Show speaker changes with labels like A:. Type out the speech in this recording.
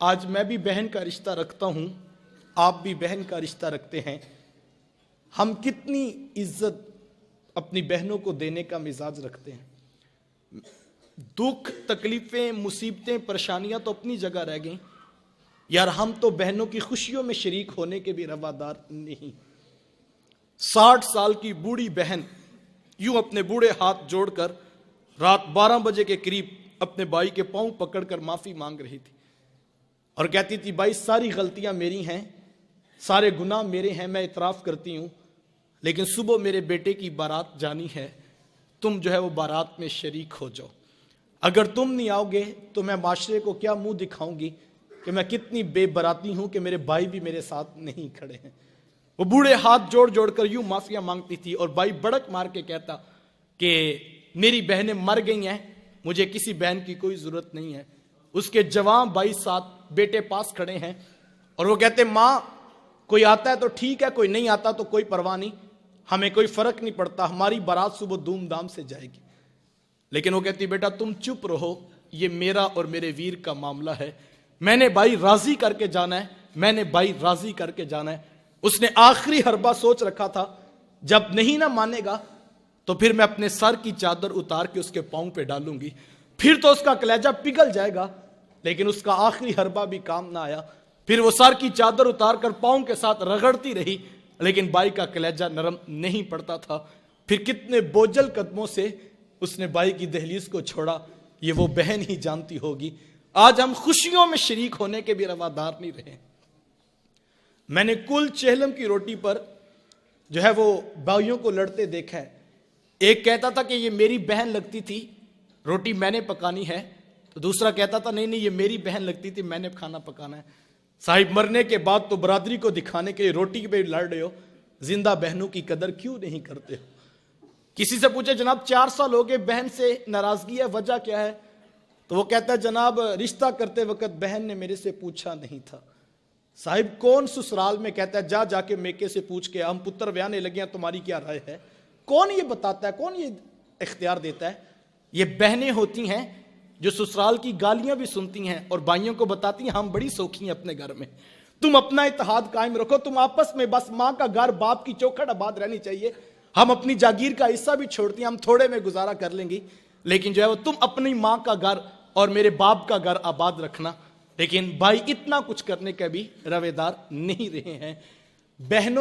A: آج میں بھی بہن کا رشتہ رکھتا ہوں، آپ بھی بہن کا رشتہ رکھتے ہیں۔ ہم کتنی عزت اپنی بہنوں کو دینے کا مزاج رکھتے ہیں۔ دکھ، تکلیفیں، مصیبتیں، پریشانیاں تو اپنی جگہ رہ گئیں، یار ہم تو بہنوں کی خوشیوں میں شریک ہونے کے بھی روادار نہیں۔ 60 سال کی بوڑھی بہن یوں اپنے بوڑھے ہاتھ جوڑ کر رات 12 بجے کے قریب اپنے بھائی کے پاؤں پکڑ کر معافی مانگ رہی تھی اور کہتی تھی بھائی ساری غلطیاں میری ہیں، سارے گناہ میرے ہیں، میں اعتراف کرتی ہوں، لیکن صبح میرے بیٹے کی بارات جانی ہے، تم جو ہے وہ بارات میں شریک ہو جاؤ۔ اگر تم نہیں آؤ گے تو میں معاشرے کو کیا منہ دکھاؤں گی کہ میں کتنی بے براتی ہوں کہ میرے بھائی بھی میرے ساتھ نہیں کھڑے ہیں۔ وہ بوڑھے ہاتھ جوڑ جوڑ کر یوں معافیاں مانگتی تھی اور بھائی بڑک مار کے کہتا کہ میری بہنیں مر گئی ہیں، مجھے کسی بہن کی کوئی ضرورت نہیں ہے۔ اس کے جوان بھائی ساتھ بیٹے پاس کھڑے ہیں اور وہ کہتے ماں کوئی آتا ہے تو ٹھیک ہے، کوئی نہیں آتا تو کوئی پرواہ نہیں، ہمیں کوئی فرق نہیں پڑتا، ہماری بارات صبح دھوم دھام سے جائے گی۔ لیکن وہ کہتی بیٹا تم چپ رہو، یہ میرا اور میرے ویر کا معاملہ ہے، میں نے بھائی راضی کر کے جانا ہے، میں نے بھائی راضی کر کے جانا ہے۔ اس نے آخری حربہ سوچ رکھا تھا جب نہیں نہ مانے گا تو پھر میں اپنے سر کی چادر اتار کے اس کے پاؤں پہ ڈالوں گی، پھر تو اس کا کلیجہ پگھل جائے گا۔ لیکن اس کا آخری حربہ بھی کام نہ آیا، پھر وہ سر کی چادر اتار کر پاؤں کے ساتھ رگڑتی رہی، لیکن بھائی کا کلیجہ نرم نہیں پڑتا تھا۔ پھر کتنے بوجھل قدموں سے اس نے بھائی کی دہلیز کو چھوڑا، یہ وہ بہن ہی جانتی ہوگی۔ آج ہم خوشیوں میں شریک ہونے کے بھی روادار نہیں رہے۔ میں نے کل چہلم کی روٹی پر جو ہے وہ بھائیوں کو لڑتے دیکھا ہے۔ ایک کہتا تھا کہ یہ میری بہن لگتی تھی، روٹی میں نے پکانی ہے، تو دوسرا کہتا تھا نہیں یہ میری بہن لگتی تھی، میں نے کھانا پکانا ہے۔ صاحب مرنے کے بعد تو برادری کو دکھانے کے روٹی پہ لڑ رہے ہو، زندہ بہنوں کی قدر کیوں نہیں کرتے ہو؟ کسی سے پوچھے جناب 4 سال ہو گئے بہن سے ناراضگی ہے، وجہ کیا ہے؟ تو وہ کہتا ہے جناب رشتہ کرتے وقت بہن نے میرے سے پوچھا نہیں تھا۔ صاحب کون سسرال میں کہتا ہے جا کے میکے سے پوچھ کے ہم پتر ویانے لگے ہیں، تمہاری کیا رائے ہے؟ کون یہ بتاتا ہے، کون یہ اختیار دیتا ہے؟ یہ بہنیں ہوتی ہیں جو سسرال کی گالیاں بھی سنتی ہیں اور بھائیوں کو بتاتی ہیں ہم بڑی سوکھی ہیں اپنے گھر میں، تم اپنا اتحاد قائم رکھو، تم آپس میں بس ماں کا گھر باپ کی چوکھٹ آباد رہنی چاہیے، ہم اپنی جاگیر کا حصہ بھی چھوڑتی ہیں، ہم تھوڑے میں گزارا کر لیں گی، لیکن جو ہے وہ تم اپنی ماں کا گھر اور میرے باپ کا گھر آباد رکھنا۔ لیکن بھائی اتنا کچھ کرنے کے بھی رویدار نہیں رہے ہیں۔ بہنوں